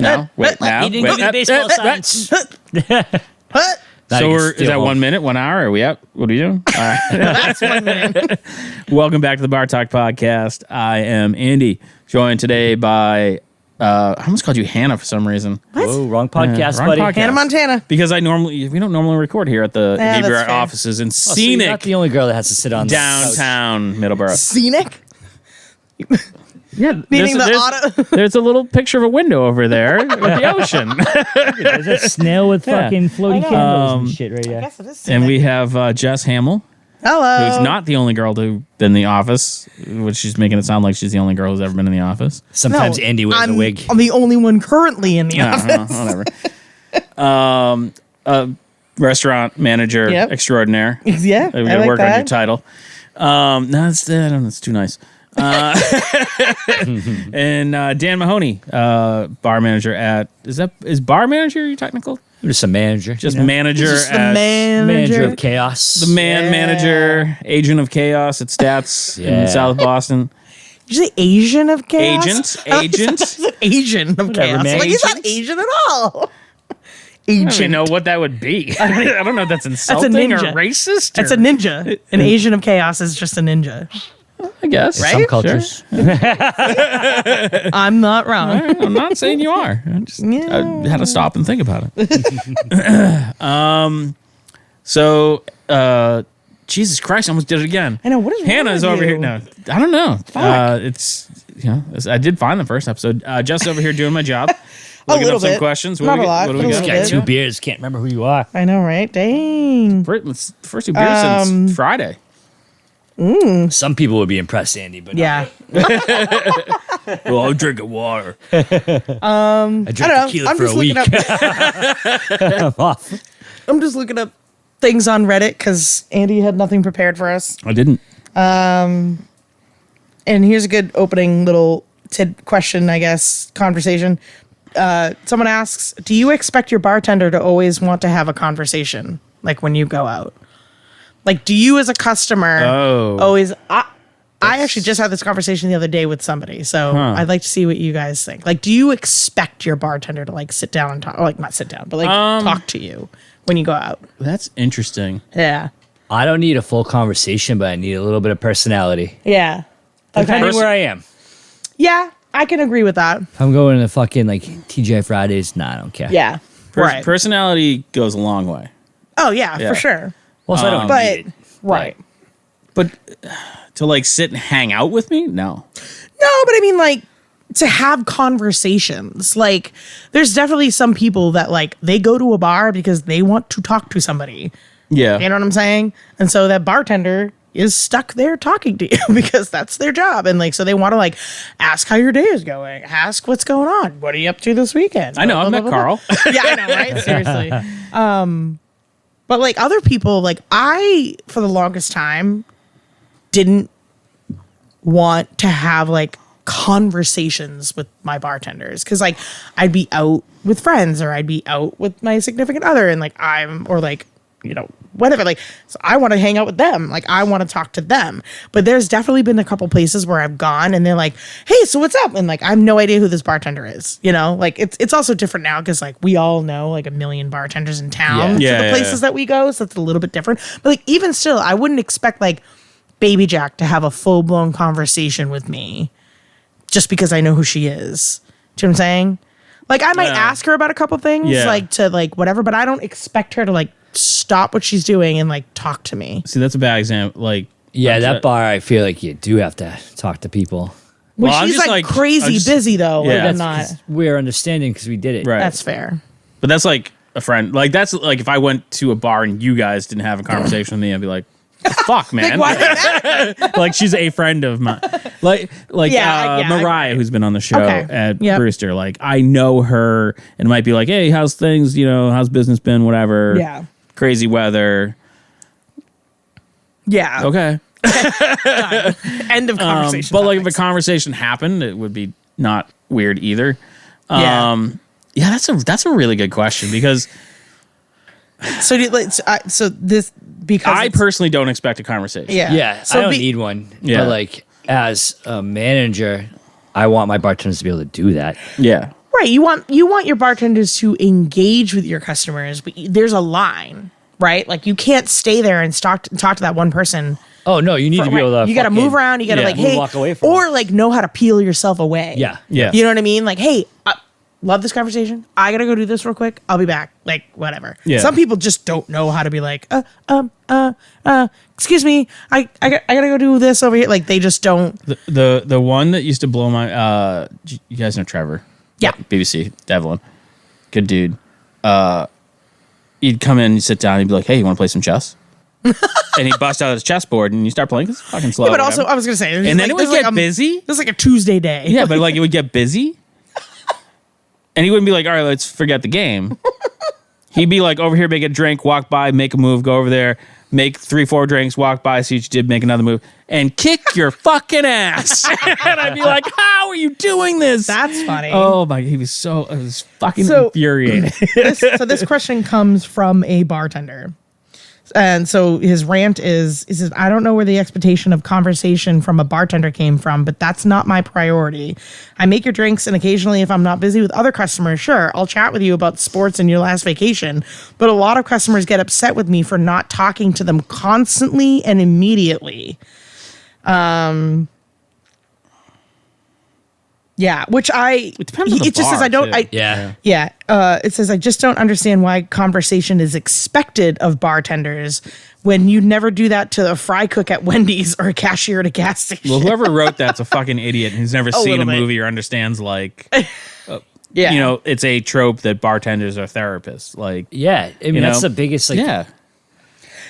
No, wait, now. He didn't give you the baseball signs. So is that 1 minute, 1 hour? Are we up? What are we doing? All right. That's 1 minute. Welcome back to the Bar Talk Podcast. I am Andy, joined today by, I almost called you Hannah for some reason. Whoa, wrong podcast, wrong buddy. podcast. Hannah Montana. Because we don't normally record here at the Yeah, Neighbor that's fair. offices in So you're scenic not the only girl that has to sit on downtown Middleborough. Scenic? Yeah, Meaning the auto. there's a little picture of a window over there with the ocean. There's a snail with Yeah. fucking floaty candles and shit right there. Yes, it is And scenic. we have Jess Hamill, Hello. who's not the only girl to been in the office, which she's making it sound like she's the only girl who's ever been in the office. Sometimes No, Andy wears a wig. I'm the only one currently in the office. Whatever. Restaurant manager Yep. extraordinaire. Yeah, We I gotta like work on your that. title. No, I don't know, it's too nice. And Dan Mahoney, bar manager at is bar manager your technical? I'm just a manager. Just you know? manager Just the at manager manager. of chaos. the man Yeah. manager, agent of chaos at Stats in Yeah. South Boston. Did you say Asian of chaos? Agent. Asian of chaos. man. Like, he's not Agent? Asian at all. I don't even Agent. know what that would be. I don't know if that's insulting or ninja. racist. That's a ninja. An Asian of chaos is just a ninja. I guess. Right? Some cultures. I'm not wrong. I'm not saying you are. I had to stop and think about it. So, Jesus Christ, I almost did it again. I know, what is wrong Hannah's with over you? here. No, I don't know. It's, I did find the first episode. Just over here doing my job. Looking little up some bit. questions. Not a lot, What do but we a got? little Got bit. 2 beers. Can't remember who you are. I know, right? Dang. First 2 beers since Friday. Some people would be impressed, Andy, but Yeah. Well, I'm drinking water. I drank I don't know. tequila I'm for a just week. looking up. I'm off. I'm just looking up things on Reddit because Andy had nothing prepared for us. I didn't. And here's a good opening little question, I guess, conversation. Someone asks, do you expect your bartender to always want to have a conversation, like when you go out? Like, do you as a customer always... I actually just had this conversation the other day with somebody, so I'd like to see what you guys think. Like, do you expect your bartender to, like, sit down and talk... Like, not sit down, but, like, talk to you when you go out? That's interesting. Yeah. I don't need a full conversation, but I need a little bit of personality. Yeah. Okay. Depending where I am. Yeah, I can agree with that. If I'm going to fucking like TGI Fridays, nah, I don't care. Yeah. Right. Personality goes a long way. Oh, yeah, Yeah. for sure. Well, so I don't But, need it. right. But to like sit and hang out with me? No. No, but I mean, like, to have conversations. Like, there's definitely some people that, like, they go to a bar because they want to talk to somebody. Yeah. You know what I'm saying? And so that bartender is stuck there talking to you because that's their job. And, like, so they want to, like, ask how your day is going. Ask what's going on. What are you up to this weekend? I know. Blah, I've blah, met blah, blah, Carl. blah. Yeah, I know, right? Seriously. But, like, other people, like, I, for the longest time, didn't want to have like conversations with my bartenders because like I'd be out with friends or I'd be out with my significant other and like whatever, like, so I want to hang out with them, like I want to talk to them. But there's definitely been a couple places where I've gone and they're like, hey, so what's up? And like I have no idea who this bartender is, like it's also different now because like we all know like a million bartenders in town Yeah. to the Yeah, places that we go, so it's a little bit different. But like even still, I wouldn't expect like Baby Jack to have a full-blown conversation with me just because I know who she is. Do you know what I'm saying? Like, I might ask her about a couple things, like, to, like, whatever, but I don't expect her to, like, stop what she's doing and, like, talk to me. See, that's a bad example. Like, Yeah, that bar, I feel like you do have to talk to people. Well, I'm she's, just, like, like, crazy I'm just- busy, though. Yeah. Like, I'm That's not. 'cause we're understanding because we did it. right. That's fair. But that's like a friend. Like, that's like if I went to a bar and you guys didn't have a conversation with me, I'd be like, fuck, man. Why did that? Like, she's a friend of mine. Like Yeah, Mariah, who's been on the show Okay. at Yep. Brewster. Like, I know her and it might be like, hey, how's things? How's business been? Whatever. Yeah. Crazy weather. Yeah. Okay. End of conversation. But like if a topics. conversation happened, it would be not weird either. Yeah. Yeah, that's a really good question because So, this, because I it's- personally don't expect a conversation. yeah. Yeah, So I don't be- need one. Yeah. But like as a manager, I want my bartenders to be able to do that. Yeah. Right. You want your bartenders to engage with your customers, but there's a line, right? Like you can't stay there and talk to that one person. Oh no, you need to be able to. You got to move around. You got to like, hey, walk away from or like know how to peel yourself away. Yeah. Yeah. You know what I mean? Like, hey, love this conversation. I gotta go do this real quick. I'll be back. Like whatever. Yeah. Some people just don't know how to be like, excuse me, I gotta go do this over here. Like they just don't. The one that used to blow my you guys know Trevor. Yeah. BBC, Devlin. Good dude. He'd come in and sit down and he'd be like, hey, you want to play some chess? And he'd bust out his chessboard and you start playing. It's fucking slow. Yeah, but whatever. also, I was gonna say, And then it would get busy. This is like a Tuesday day. Yeah, but like it would get busy. And he wouldn't be like, all right, let's forget the game. He'd be like, over here, make a drink, walk by, make a move, go over there, make 3-4 drinks, walk by, see what you did, make another move, and kick your fucking ass. And I'd be like, how are you doing this? That's funny. Oh my, it was fucking infuriating. This question comes from a bartender. And so his rant is I don't know where the expectation of conversation from a bartender came from, but that's not my priority. I make your drinks, and occasionally if I'm not busy with other customers, sure, I'll chat with you about sports and your last vacation. But a lot of customers get upset with me for not talking to them constantly and immediately. Yeah, which it depends on the just says bar, I don't. too. Yeah. It says I just don't understand why conversation is expected of bartenders when you never do that to a fry cook at Wendy's or a cashier at a gas station. Well, whoever wrote that's a fucking idiot who's never seen a little bit. movie or understands like, Yeah, you know, it's a trope that bartenders are therapists. Like, Yeah. I mean, You that's know? the biggest. Like, yeah.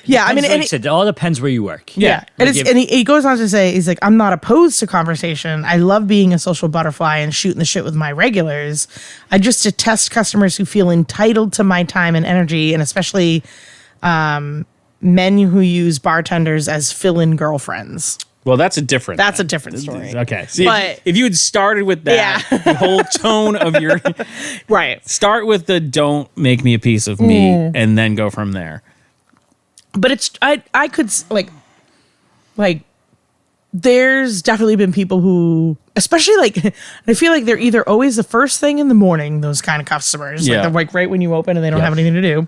yeah. I mean, like and I said, it all depends where you work. yeah, Like and, if- and he goes on to say, he's like, I'm not opposed to conversation. I love being a social butterfly and shooting the shit with my regulars. I just detest customers who feel entitled to my time and energy, and especially men who use bartenders as fill-in girlfriends. Well, that's a different story. Okay. See, But- if you had started with that, Yeah. the whole tone of your Right. start with the don't make me a piece of me and then go from there. But it's I could like there's definitely been people who, especially like, I feel like they're either always the first thing in the morning, those kind of customers, Yeah. like they're like right when you open and they don't Yeah. have anything to do,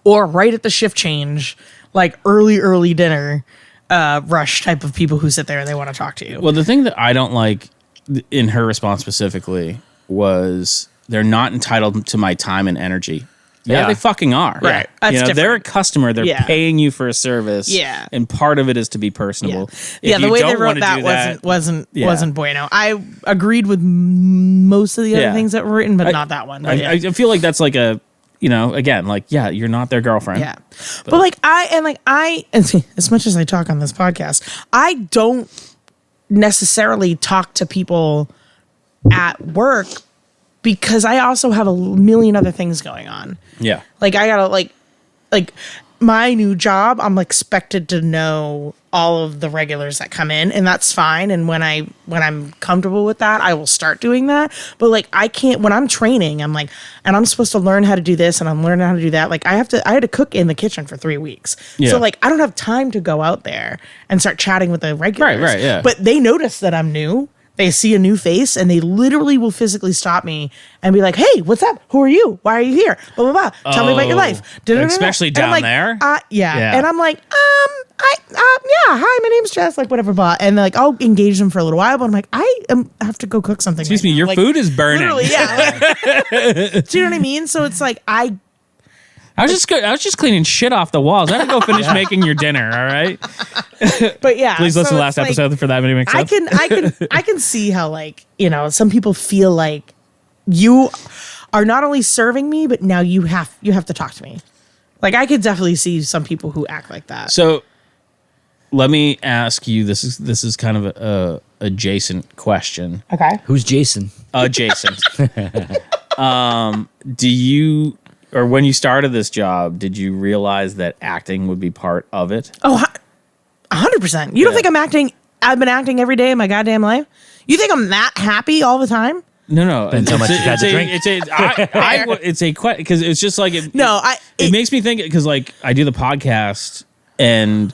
or right at the shift change, like early dinner rush type of people who sit there and they want to talk to you. Well, the thing that I don't like in her response specifically was they're not entitled to my time and energy. Yeah, they fucking are. Right. That's You know, they're a different. customer. They're Yeah. paying you for a service. Yeah. And part of it is to be personable. If Yeah, the you way they don't wrote wanna that do wasn't Yeah. bueno. I agreed with most of the other Yeah. things that were written, but not that one. I feel like that's like a, you know, again, like, yeah, you're not their girlfriend. Yeah. But like as much as I talk on this podcast, I don't necessarily talk to people at work because I also have a million other things going on. Yeah. Like I gotta like my new job, I'm expected to know all of the regulars that come in, and that's fine. And when I'm comfortable with that, I will start doing that. But like I can't when I'm training, I'm like, and I'm supposed to learn how to do this and I'm learning how to do that. Like I had to cook in the kitchen for 3 weeks. Yeah. So like I don't have time to go out there and start chatting with the regulars. Right, yeah. But they notice that I'm new. They see a new face and they literally will physically stop me and be like, "Hey, what's up? Who are you? Why are you here? Blah, blah, blah. Tell me about your life." Especially And I'm down like, there? Yeah. Yeah. And I'm like, yeah, hi, my name's Jess, like whatever, blah. And like, I'll engage them for a little while, but I'm like, I have to go cook something. Excuse right me, now. your Like, food is burning. literally, yeah. Like, do you know what I mean? So it's like, I was just cleaning shit off the walls. I had to go finish making your dinner, all right? but yeah. Please listen so to last it's like, episode for that to make sense. I can see how, like, you know, some people feel like you are not only serving me, but now you have to talk to me. Like I could definitely see some people who act like that. So let me ask you, this is kind of a adjacent question. Okay. Who's Jason? Adjacent. Do you, or when you started this job, did you realize that acting would be part of it? Oh, 100%. You don't think I'm acting? I've been acting every day of my goddamn life. You think I'm that happy all the time? No. Depends how much you've had to drink. It's a question because it's just like No, it makes me think because like I do the podcast and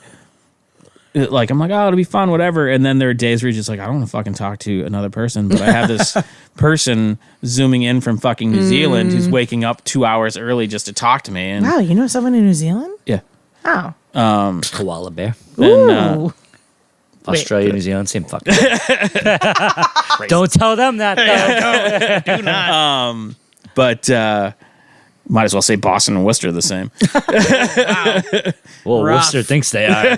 like, I'm like, oh, it'll be fun, whatever. And then there are days where you're just like, I don't want to fucking talk to another person, but I have this person zooming in from fucking New Zealand who's waking up 2 hours early just to talk to me. And Wow, you know someone in New Zealand? yeah. Oh. Koala bear. And, Ooh. Australia, New Zealand, same fuck. Don't tell them that, though. Do not. but might as well say Boston and Worcester are the same. Well, Rough. Worcester thinks they are.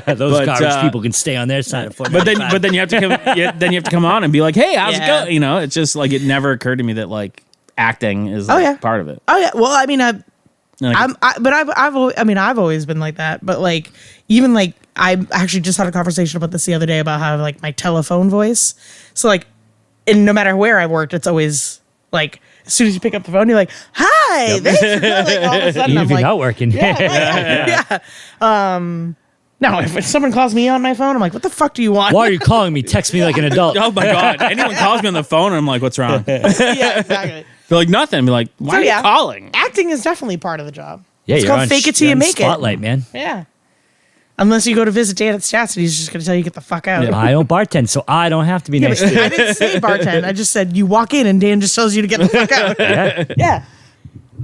But those But, garbage people can stay on their side of But then you have to come. Then you have to come on and be like, "Hey, how's it Yeah. going?" You know, it's just like it never occurred to me that like acting is like, yeah. part of it. Oh yeah. Well, I mean, Like, I've always been like that. But like, even like, I actually just had a conversation about this the other day about how like my telephone voice. So like, and no matter where I worked, it's always like as soon as you pick up the phone, you're like, "Hi." Thanks for calling." Like all of a sudden, Even I'm if you're like, not working. yeah. No, if someone calls me on my phone, I'm like, "What the fuck do you want?" Why are you calling me? Text me like an adult. Oh my god! Anyone calls me on the phone, and I'm like, "What's wrong?" They're Yeah, exactly. like, "Nothing." I'm like, "Why So, are you yeah. calling?" Acting is definitely part of the job. Yeah, It's you're called on fake it till you're you on make it. Spotlight, man. Yeah. Unless you go to visit Dan at Stats and he's just going to tell you get the fuck out. I don't bartend, so I don't have to be Yeah, nice but to you. I didn't say bartend. I just said you walk in and Dan just tells you to get the fuck out. Yeah.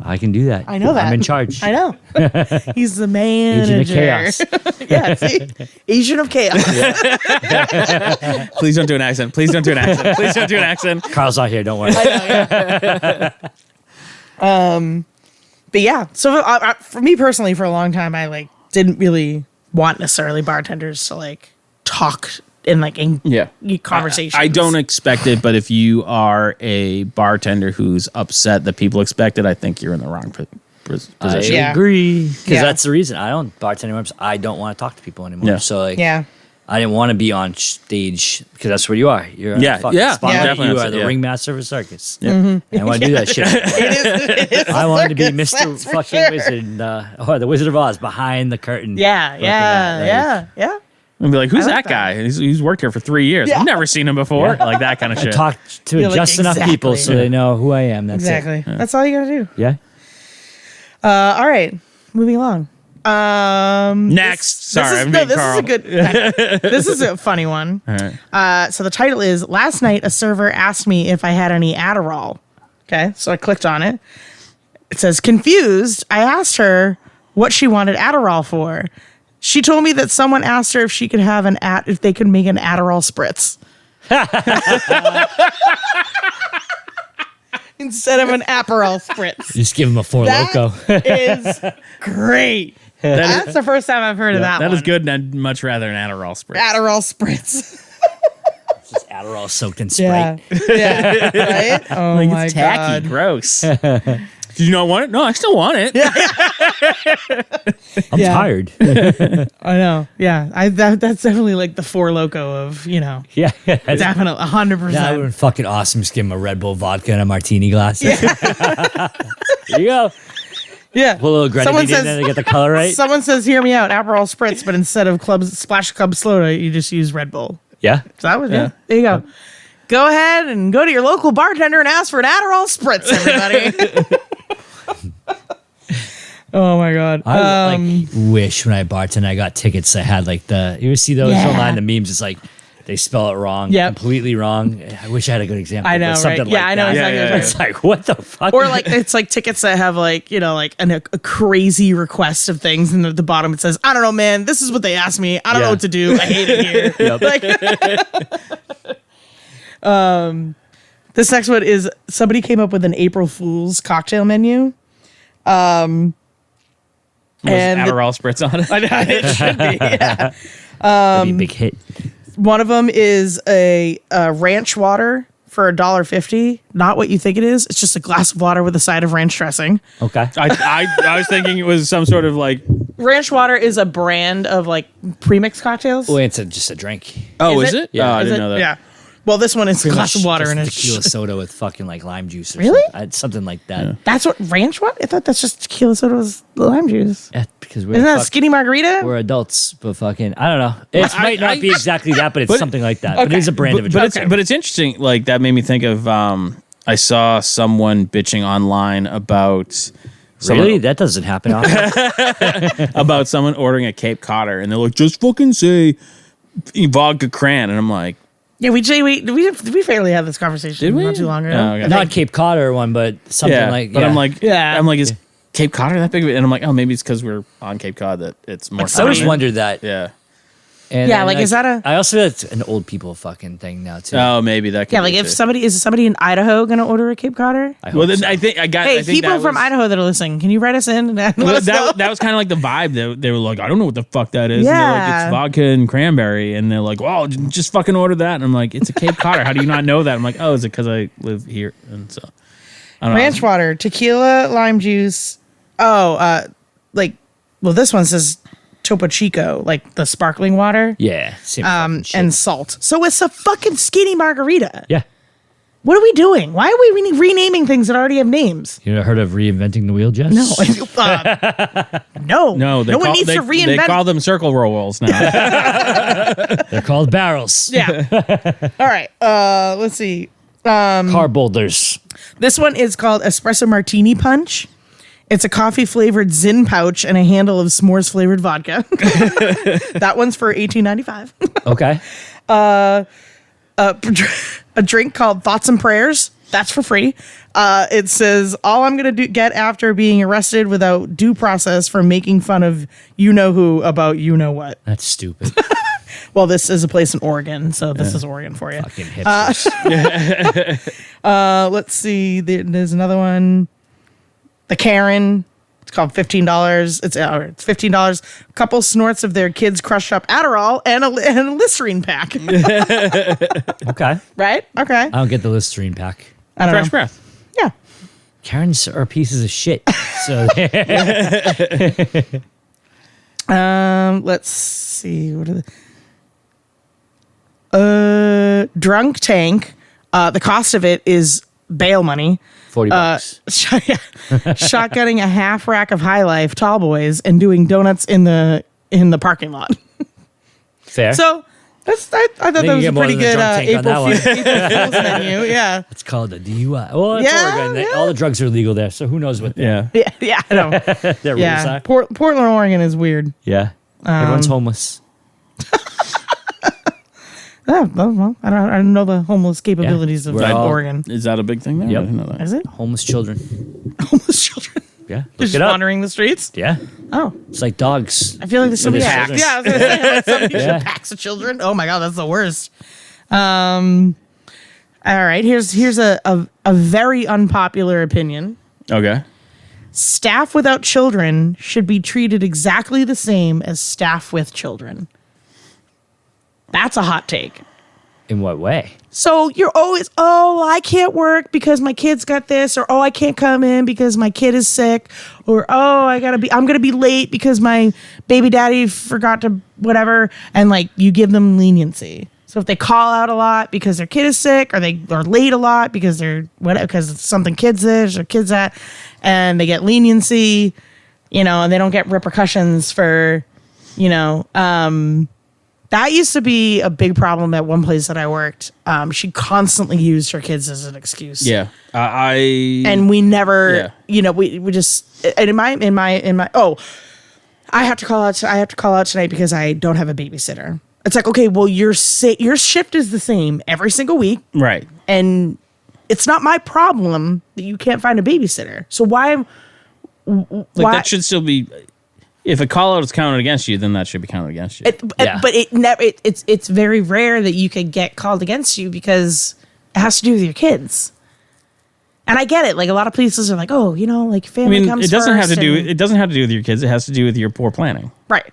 I can do that. I know that. I'm in charge. I know. He's the manager. Agent of chaos. Yeah, see? Agent of chaos. Please don't do an accent. Please don't do an accent. Please don't do an accent. Carl's not here. Don't worry. But yeah, so for me personally, for a long time, I like didn't really want necessarily bartenders to like talk in like conversations. I don't expect it, but if you are a bartender who's upset that people expect it, I think you're in the wrong position. I Yeah. agree. Because Yeah. that's the reason. I don't bartend anymore. Because I don't want to talk to people anymore. Yeah. So like, Yeah. I didn't want to be on stage because that's where you are. You're on Yeah, the fucking yeah, spotlight. definitely You on are the yeah. ringmaster of a circus. Yeah. Mm-hmm. And I want to do that shit. It is I wanted to be circus, Mr. that's for fucking sure. Wizard, or the Wizard of Oz behind the curtain. Yeah, looking at, like, yeah. And be like, who's like that guy? He's worked here for 3 years. Yeah. I've never seen him before. Like that kind of shit. Talk to You're like, just enough people so exactly. they know who I am. That's Exactly. it. That's all you gotta do. Yeah. All right, moving along. Next. Sorry, I'm being this Carl. is a good. This is a funny one. All right. So the title is "Last night a server asked me if I had any Adderall." Okay, so I clicked on it. It says, "Confused, I asked her what she wanted Adderall for. She told me that someone asked her if she could have if they could make an Adderall Spritz instead of an Aperol Spritz." Just give him a Four That Loco. is great. That's the first time I've heard of that. That one. is good, and I'd much rather an Adderall spray. Adderall Spritz. Just Adderall soaked in Sprite. Yeah. Right? Oh Like, my it's tacky. God. Gross. Did you not want it? No, I still want it. I'm Yeah. tired. I know. Yeah. That's definitely like the Four Loco of, yeah. definitely 100%. That would have been fucking awesome. Just give him a Red Bull vodka and a martini glass. Here you go. Yeah. Put a little grenadine in there to get the color right. Someone says, "Hear me out, Aperol Spritz," but instead of Splash Club Soda, you just use Red Bull. Yeah. So that was There you go. Go ahead and go to your local bartender and ask for an Adderall Spritz, everybody. Oh my God. I like wish when I bartend I got tickets that had like you ever see those Yeah. online, the memes? It's like they spell it wrong, Yep. completely wrong. I wish I had a good example. I know, but something right? Yeah, like I know that. exactly what you're It's like, what the fuck? Or like it's like tickets that have like, like a crazy request of things, and at the bottom it says, "I don't know, man. This is what they asked me. I don't know what to do. I hate it here." Yep. Like, this next one is somebody came up with an April Fool's cocktail menu. Was And Adderall spritz on it? it should be. Yeah. That'd be a big hit. One of them is a ranch water for $1.50. Not what you think it is. It's just a glass of water with a side of ranch dressing. Okay. I was thinking it was some sort of like. Ranch water is a brand of like premixed cocktails. Well, it's just a drink. Oh, Is is it? it? Yeah. Oh, I Is didn't it? know that. Yeah. Well, this one is a Pretty glass much of water just and tequila it's soda with fucking like lime juice. Or Really? something like that. That's what ranch what? I thought that's just tequila soda with lime juice. Yeah, because Isn't that a skinny margarita? we're adults, but fucking I don't know. It might not be exactly that, but it's something like that. But it Okay. is a brand of a drink. But it's interesting. Like that made me think of. I saw someone bitching online about Really? That doesn't happen often. about someone ordering a Cape Codder, and they're like, just fucking say vodka cran, and I'm like, Yeah, we fairly had this conversation Did we? not too long ago. Oh, okay. Not Cape Codder one, but something yeah, like. but yeah. I'm like, Yeah. I'm like, is Cape Codder that big of it? And I'm like, oh, maybe it's because we're on Cape Cod that it's more. I always common. wondered that. Yeah. And, Yeah, like, is that a- I also feel it's an old people fucking thing now too. Oh, maybe that. Could Yeah, be like if too. somebody in Idaho going to order a Cape Codder? I Well, hope then so. I think I got. Hey, I think people that from was, Idaho that are listening, can you write us in? And let Well, us know? that was kind of like the vibe. They were like, I don't know what the fuck that is. And they're like, Yeah. it's vodka and cranberry, and they're like, well, just fucking order that. And I'm like, it's a Cape Codder. How do you not know that? I'm like, oh, is it because I live here? And so, I don't Ranch know. water, tequila, lime juice. Oh, this one says Topo Chico, like the sparkling water. Yeah. Same fucking shit. And salt. So it's a fucking skinny margarita. yeah. What are we doing? Why are we renaming things that already have names? You ever heard of reinventing the wheel, Jess? No. No, no one needs to reinvent. They call them circle rolls now. They're called barrels. Yeah. All right. Let's see. Car boulders. This one is called Espresso Martini Punch. It's a coffee flavored Zin pouch and a handle of s'mores flavored vodka. That one's for $18.95. Okay. A drink called Thoughts and Prayers. That's for free. It says, all I'm going to get after being arrested without due process for making fun of you-know-who about you-know-what. That's stupid. Well, this is a place in Oregon, so this is Oregon for you. Fucking hipsters. Let's see. There's another one. The Karen. It's called $15. It's $15. A couple snorts of their kids' crushed up Adderall and a Listerine pack. Okay. Right? Okay. I don't get the Listerine pack. I don't Fresh know. breath. Yeah. Karens are pieces of shit. So Let's see. What are the Drunk Tank. The cost of it is bail money. $40. Shotgunning a half rack of High Life Tall Boys and doing donuts in the parking lot. Fair. So I thought that you was get a more pretty than the good drunk tank on that one. April Fool's menu. Yeah. It's called a DUI. Well, it's Yeah, Oregon. yeah. All the drugs are legal there, so who knows what Yeah. Yeah, I know. their rules Yeah. are. Portland, Oregon is weird. Yeah. Everyone's homeless. Oh, well, I don't know the homeless capabilities of We're all- Oregon. Is that a big thing there? Yep. I didn't know that. Is it? Homeless children. Homeless children. Yeah. Look Just it up. wandering the streets? Yeah. Oh. It's like dogs. I feel like there's so many Homeless packs. children. Yeah, I was gonna say like so many Yeah. packs of children. Oh my god, that's the worst. All right, here's a very unpopular opinion. Okay. Staff without children should be treated exactly the same as staff with children. That's a hot take. In what way? So you're always, oh, I can't work because my kid's got this, or oh, I can't come in because my kid is sick, or oh, I'm gonna be late because my baby daddy forgot to whatever, and like you give them leniency. So if they call out a lot because their kid is sick, or they are late a lot because they're whatever, because it's something kids is or kids at, and they get leniency, and they don't get repercussions for, that used to be a big problem at one place that I worked. She constantly used her kids as an excuse. Yeah. And we never, we just, and in my, oh, I have to call out tonight because I don't have a babysitter. It's like, okay, well, your shift is the same every single week. Right. And it's not my problem that you can't find a babysitter. So why? That should still be. If a call out is counted against you, then that should be counted against you. But it never. It's very rare that you could get called against you because it has to do with your kids. And I get it. Like a lot of places are like, oh, like family comes it doesn't have to first do. and- It doesn't have to do with your kids. It has to do with your poor planning. Right.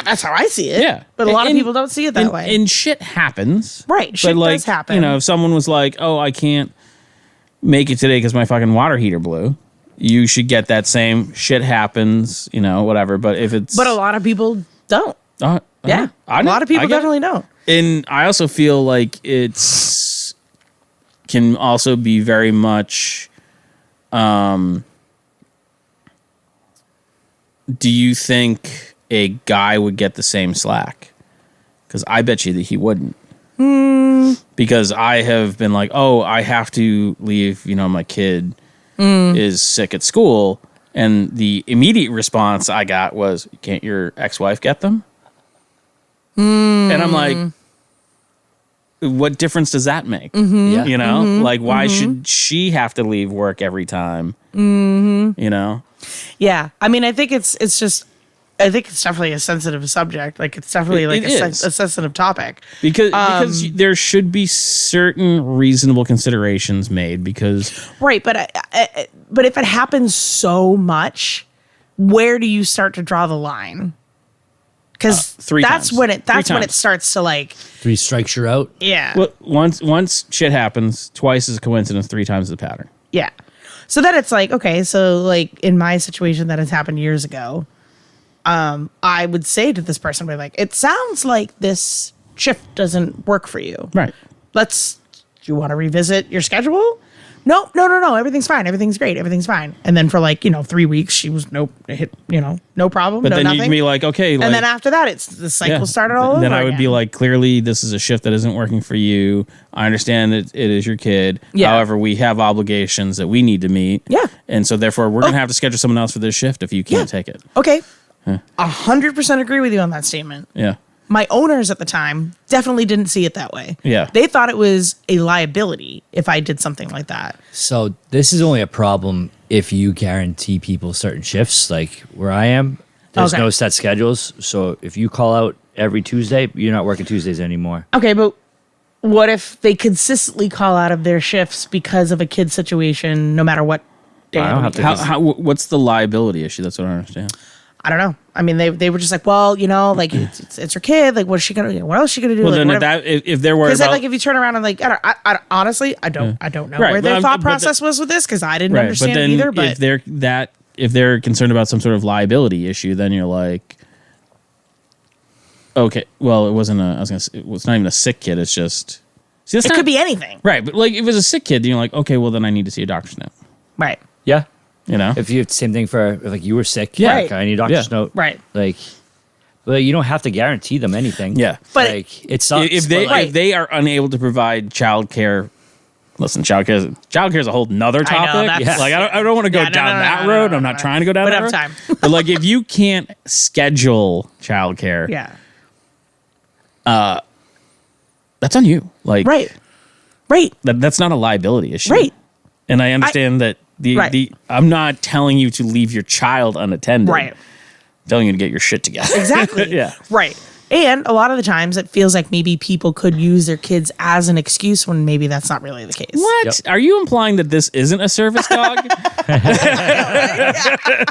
That's how I see it. Yeah. But a lot of And- people don't see it that way. And shit happens. Right, shit does happen. If someone was like, "Oh, I can't make it today because my fucking water heater blew," you should get that same shit happens. Whatever. But if it's But a lot of people don't. Yeah. a A lot of people definitely don't. And I also feel like can also be very much. Do you think a guy would get the same slack? Because I bet you that he wouldn't. Because I have been like, oh, I have to leave, my kid is sick at school. And the immediate response I got was, can't your ex-wife get them? And I'm like, what difference does that make? Yeah. You know, like, why should she have to leave work every time? You know? Yeah. I mean, I think it's definitely a sensitive subject. Like, it's definitely like a sensitive topic. Because there should be certain reasonable considerations made because. Right. But if it happens so much, where do you start to draw the line? Because that's when it starts to like 3 strikes you're out. Yeah. Well, once shit happens, twice is a coincidence, 3 times the pattern. Yeah. So then it's like, okay, so like in my situation that has happened years ago, I would say to this person, like, it sounds like this shift doesn't work for you. Right. Do you want to revisit your schedule? No. Everything's fine. Everything's great. Everything's fine. And then for 3 weeks, she was no problem. But then nothing. you can be like, okay. And then after that, it's the cycle started all over. Then I would again. be like, clearly this is a shift that isn't working for you. I understand that it is your kid. Yeah. However, we have obligations that we need to meet. Yeah. And so therefore we're going to have to schedule someone else for this shift if you can't take it. Okay. 100% agree with you on that statement. Yeah. My owners at the time definitely didn't see it that way. Yeah. They thought it was a liability if I did something like that. So this is only a problem if you guarantee people certain shifts. Like where I am, there's Okay. no set schedules. So if you call out every Tuesday, you're not working Tuesdays anymore. Okay, but what if they consistently call out of their shifts because of a kid situation, no matter what day? I of don't the have week? to- What's the liability issue? That's what I don't understand. I don't know. I mean, they were just like, well, like it's her kid. Like, what is she gonna do? What else is she gonna do? Well, like, then if they're worried because about... like if you turn around and like, I honestly, I don't know Right, where their but thought but process was with this because I didn't right, understand but then it either. But if they're concerned about some sort of liability issue, then you're like, okay, well, it wasn't it's not even a sick kid. It's just, see, it could be anything. right. But like, if it was a sick kid, then you're like, okay, well, then I need to see a doctor's note. Right. Yeah. You know, If you same thing for if, like you were sick, Yeah. like, I need a doctor's Yeah. note. Right. Like, well, you don't have to guarantee them anything. Yeah. But- like it sucks. if but, like, they are unable to provide childcare. Listen, childcare is a whole nother I know, topic. that's- Like, I don't want to go Yeah, no, down no, that no, road. no, I'm no, not no. trying to go down But that have road. time. But like, if you can't schedule childcare, Yeah. that's on you. Like, Right. that's not a liability issue. Right. And I understand that Right. I'm not telling you to leave your child unattended. Right. I'm telling you to get your shit together. Exactly. Yeah. Right. And a lot of the times it feels like maybe people could use their kids as an excuse when maybe that's not really the case. What? Yep. Are you implying that this isn't a service dog?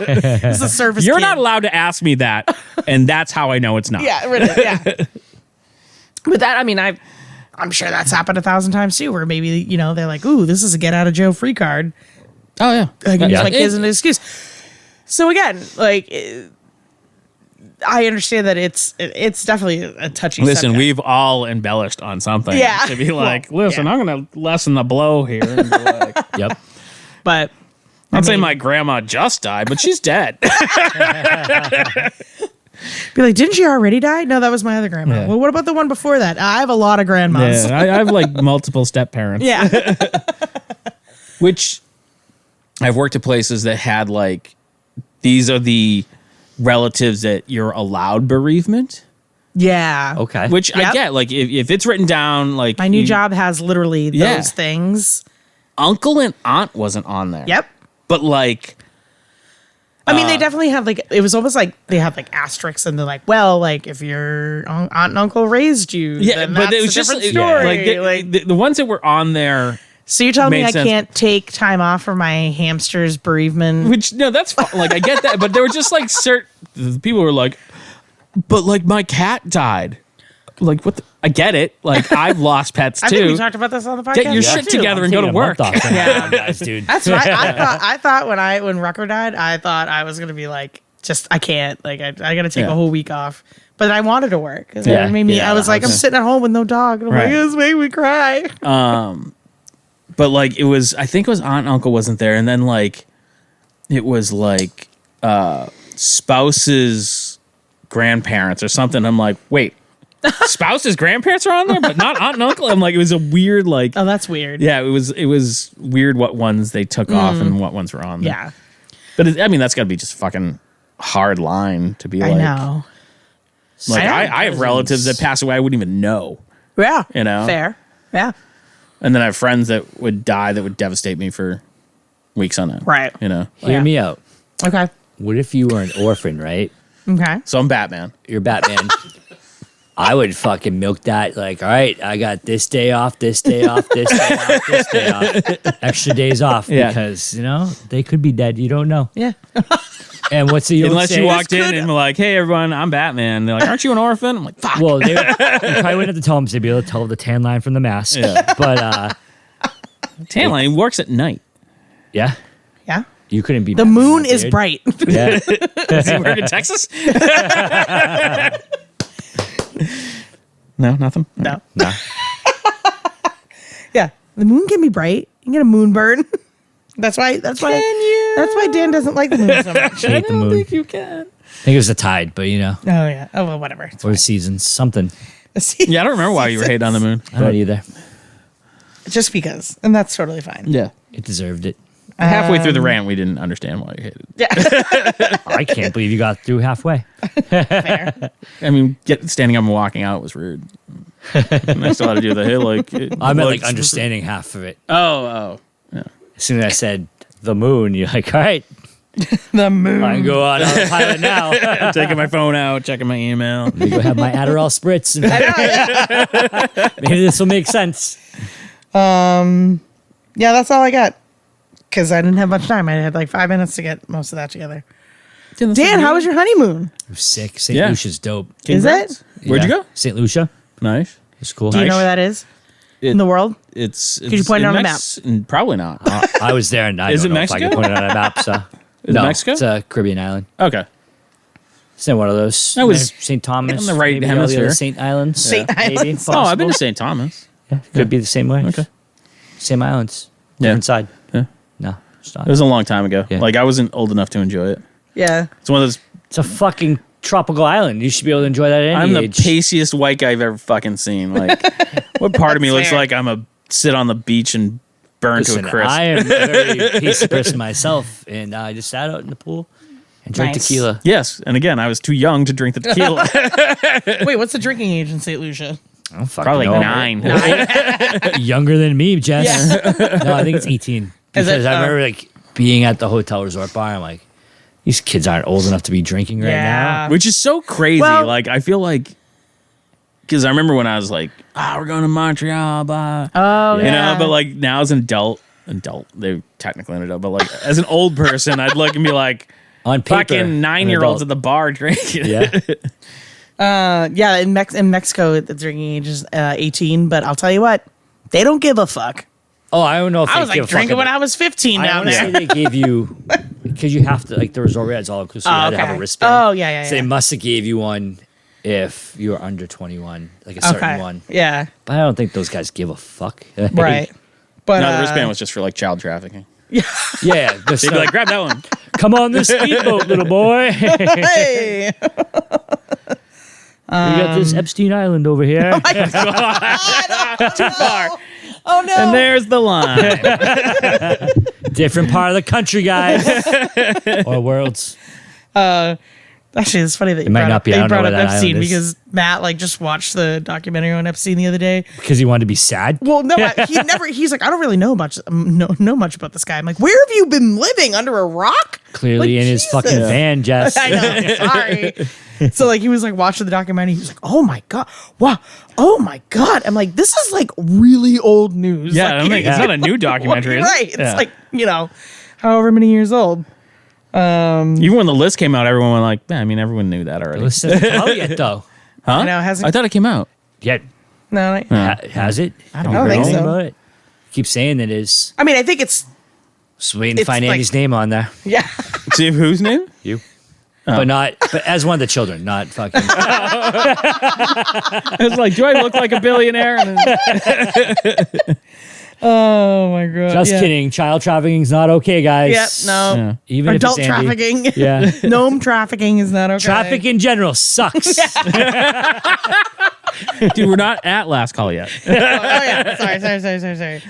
It's a service You're kid. not allowed to ask me that, and that's how I know it's not. Yeah, really, yeah. But that, I mean, I'm sure that's happened 1,000 times too, where maybe, they're like, ooh, this is a get out of jail free card. Oh yeah. I can use Yeah. my kids as an excuse. So again, like, I understand that it's definitely a touchy Listen, subject. we've all embellished on something. Yeah. To be like, Well, listen, yeah. I'm going to lessen the blow here. And be like, Yep. But I'd say my grandma just died, but she's dead. be like, didn't she already die? No, that was my other grandma. Yeah. Well, what about the one before that? I have a lot of grandmas. Yeah, I have like multiple step parents. Yeah. Which I've worked at places that had like, these are the relatives that you're allowed bereavement. Yeah. Okay. Which I Yep. get. Like if it's written down, like My new job has literally Yeah. those things. uncle and aunt wasn't on there. Yep. But like, I mean, they definitely had like, it was almost like they had like asterisks and they're like, well, like if your aunt and uncle raised you, yeah, then but that's it was a just different like, story. the ones that were on there. So you're telling me made I sense. can't take time off for my hamster's bereavement? Which no, that's fine. Like I get that, but there were just like certain people were like, but like my cat died. Like what? I get it. Like I've lost pets I think too. we talked about this on the podcast. Get your shit too. together and go to work. Yeah, guys, dude. That's right. I thought when Rucker died, I thought I was gonna be like, just I can't. Like I gotta take Yeah. a whole week off. But I wanted to work. 'Cause Yeah, it made me. yeah, I was like, I'm okay. sitting at home with no dog. And I'm Right. like, this made me cry. But like it was, I think it was aunt and uncle wasn't there, and then like it was like spouses, grandparents or something. I'm like, wait, spouse's grandparents are on there, but not aunt and uncle. I'm like, it was a weird, like, Oh, that's weird. yeah, it was weird what ones they took off and what ones were on there. Yeah. But I mean, that's got to be just a fucking hard line to be I like. know. Like, I I have relatives that pass away I wouldn't even know. Yeah. You know? Fair. Yeah. And then I have friends that would die that would devastate me for weeks on end. Right. You know? Hear Yeah. me out. Okay. What if you were an orphan, right? Okay. So I'm Batman. You're Batman. I would fucking milk that. Like, all right, I got this day off, this day off, this day off, this day off. Extra days off because, they could be dead. You don't know. Yeah. And what's the Unless you walked in and were like, hey, everyone, I'm Batman. They're like, aren't you an orphan? I'm like, fuck. Well, you probably wouldn't have to tell them. They'd be able to tell the tan line from the mask. Yeah. But, Tan line works at night. yeah, Yeah. you couldn't be The Batman, moon that is weird. bright. Yeah. Does he work in Texas? No, nothing? No. Nah. Yeah. The moon can be bright. You can get a moon burn. That's why That's why Dan doesn't like the moon so much. Hate the moon. you can. I think it was the tide, but Oh yeah. Oh well, whatever. It's or the seasons, something. fine. Yeah, I don't remember why you were hating on the moon. I don't either. Just because. And that's totally fine. Yeah. It deserved it. Halfway through the rant, we didn't understand why you hated it. Yeah. I can't believe you got through halfway. Fair. I mean, standing up and walking out was rude. And I still had to do the hey, like. I meant like understanding half of it. Oh. As soon as I said the moon, you're like, all right, The moon. I can go on autopilot now. I'm taking my phone out, checking my email. Let me go have my Adderall Spritz. And maybe this will make sense. Yeah, that's all I got. Because I didn't have much time. I had like 5 minutes to get most of that together. Dan, how was your honeymoon? It was sick. St. Yeah. Lucia's dope. Is it? Where'd you go? St. Lucia. Nice. It's cool. Do you know where that is? In the world? It's. you point it on a map? Probably not. I was there, and I Is don't it know if I Mexico? can put it on a map. So. Is it Mexico? It's a Caribbean island. Okay. It's in one of those. That was St. Thomas. in the right maybe all the other hemisphere. St. Islands. St. Maybe Islands. Oh, I've been to possible. St. Thomas. Yeah, could be the same way. Okay. Same islands. Yeah. Different side. Yeah. No, it's not. It was a long time ago. Yeah. Like, I wasn't old enough to enjoy it. Yeah. It's one of those. It's a fucking tropical island. You should be able to enjoy that at I'm any the age. paciest white guy I've ever fucking seen. Like, what part of me looks fair. like I'm a sit on the beach and burn Listen, to a crisp? I am a very peaceful person myself, and I just sat out in the pool and drank Nice. tequila. Yes, and again, I was too young to drink the tequila. Wait, what's the drinking age in St. Lucia? I don't fucking Probably know. 9. Younger than me, Jess. No, I think it's 18. Because it? I remember like being at the hotel resort bar. I'm like, these kids aren't old enough to be drinking right now. Which is so crazy. Well- Like, I feel like, because I remember when I was like, we're going to Montreal, blah. Oh, You know, but like now as an adult, they're technically an adult, but like as an old person, I'd look and be like, On paper, fucking an 9-year-olds adult. at the bar drinking. Yeah. yeah, in Mexico, the drinking age is 18, but I'll tell you what, they don't give a fuck. Oh, I don't know if I they was give like a drinking fuck when about- I was 15 I down want to say there. they gave you, because you have to, like the resort rates all inclusive. You had to have a wristband. Oh, yeah. So they must have gave you one if you were under 21, like a certain one. Yeah, But I don't think those guys give a fuck. right. But No, the wristband was just for like child trafficking. Yeah. Just They'd be like, grab that one. come on this speedboat, little boy. hey, We got this Epstein Island over here. Too far. oh no, And there's the line. Different part of the country, guys. Or worlds. Actually, it's funny that you might brought not up, be. I they don't know brought where up that Epstein island is. because Matt like just watched the documentary on Epstein the other day. Because he wanted to be sad. Well, no, he's like, I don't really know much about this guy. I'm like, where have you been living, under a rock? Clearly Like, in his Jesus. fucking van, Jess. I know. Sorry. So like he was like watching the documentary. He was like, "Oh my god, wow, oh my god." I'm like, "This is like really old news." Yeah, like, I mean, it's not a new documentary. is it? right? It's Yeah. like however many years old. Even when the list came out, everyone was like, I mean, everyone knew that already. Listen, how yet though? Huh? I know, hasn't- I thought it came out. Yet No, has it? I don't think so. About it? Keep saying it is. I mean, I think it's Just waiting to It's find like- Andy's name on there. yeah. See whose name? You. But as one of the children, not fucking. I was like, do I look like a billionaire? And then, Oh my god. Just kidding. Child trafficking's not okay, guys. Yep. No. yeah. Even Adult if it's Andy. trafficking. Yeah. Gnome trafficking is not okay. Traffic in general sucks. Dude, we're not at last call yet. Oh yeah. Sorry.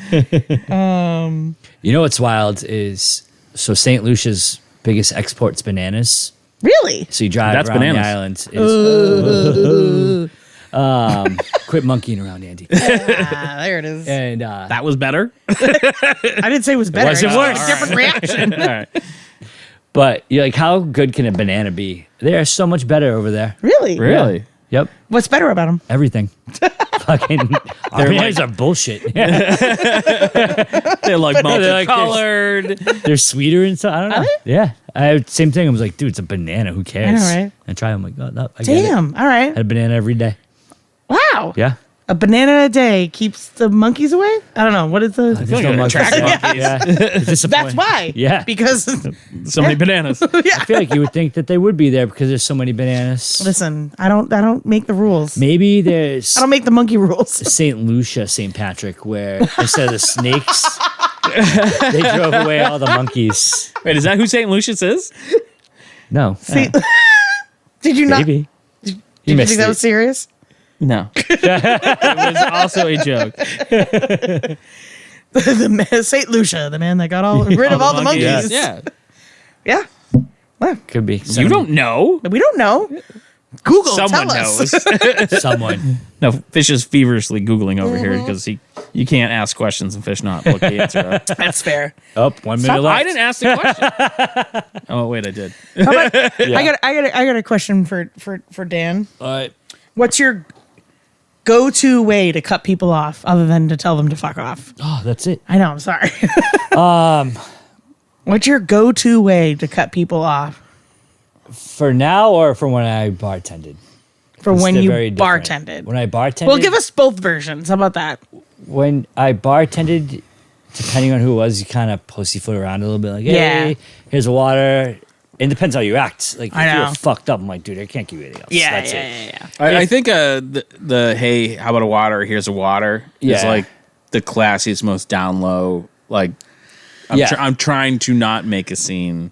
You know what's wild is so St. Lucia's biggest export's bananas. Really? So you drive That's around bananas. the island. Quit monkeying around, Andy. There it is. And That was better. I didn't say it was better. was I just worse. wanted a different reaction. All right. but you're like, how good can a banana be? They are so much better over there. Really? Really? Yep, What's better about them? everything. Fucking our bananas are bullshit. Yeah. They're like They're like multicolored. They're sweeter and stuff. I don't know. Are they? Yeah, same thing. I was like, dude, it's a banana. Who cares? I know, right? I try. I'm like, oh, no, I get it. Damn. All right. Had a banana every day. Wow. Yeah. A banana a day keeps the monkeys away? I don't know. What is the. There's like no it monkeys. attracts monkeys. Yeah. It's disappointing. That's why. Yeah. Because, So many bananas. I feel like you would think that they would be there because there's so many bananas. listen, I don't make the rules. Maybe there's I don't make the monkey rules. St. Lucia, St. Patrick, where instead of the snakes, they drove away all the monkeys. Wait, is that who St. Lucius is? No, See, did you not? maybe. Did you think that was serious? No. It was also a joke. St. Lucia, the man that got rid of all the monkeys. Yeah. Yeah. Could be. You don't know. We don't know. Google, Someone tell us. knows. Someone. No, Fish is feverishly Googling over here because you can't ask questions and Fish not look the answer up. That's fair. Oh, 1 minute left. I didn't ask the question. Oh, wait, I did. How about, I got a question for Dan. All right. What's your go-to way to cut people off other than to tell them to fuck off? Oh, that's it. I know, I'm sorry. What's your go-to way to cut people off For now or for when I bartended? for when They're you very different. bartended? When I bartended. Well, give us both versions. How about that? When I bartended, depending on who it was, you kind of pussyfoot around a little bit. Like, Yeah. hey, here's a water. It depends how you act. Like, if I know. you're fucked up, I'm like, dude, I can't give you anything else. That's it. yeah. I think the hey, how about a water? Here's a water is Yeah. like the classiest, most down low. Like, Yeah. I'm trying to not make a scene,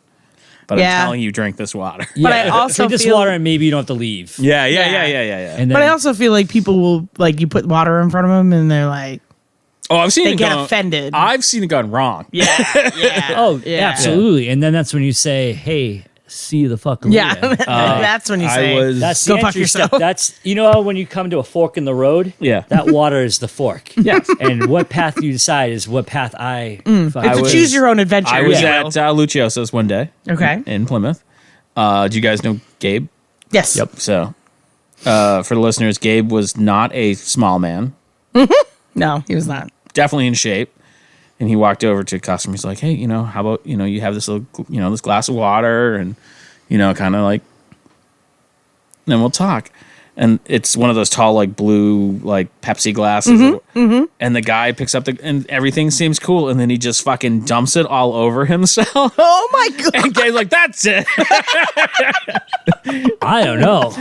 but Yeah. I'm telling you, drink this water. Yeah. But I also drink this feel- water and maybe you don't have to leave. Yeah. And then, But I also feel like people will, like, you put water in front of them and they're like, Oh, I've seen they it get gone, offended. I've seen it gone wrong. yeah. oh, Yeah. absolutely. And then that's when you say, hey, see the fuck later. Yeah. That's when you say, I was. That's Go the fuck entry yourself. step. That's, you know how when you come to a fork in the road? Yeah. That water is the fork. Yes. And what path you decide is what path I it's a was- choose your own adventure. I was Yeah. at Lucioso's one day Okay. in Plymouth. Do you guys know Gabe? Yes. Yep. So, for the listeners, Gabe was not a small man. No, he was not. Definitely in shape. And he walked over to a customer. He's like, hey, how about, you have this little, this glass of water and, kind of like, then we'll talk. And it's one of those tall, like blue, like Pepsi glasses. And the guy picks up and everything seems cool. And then he just fucking dumps it all over himself. Oh my God. And Gabe's like, that's it. I don't know.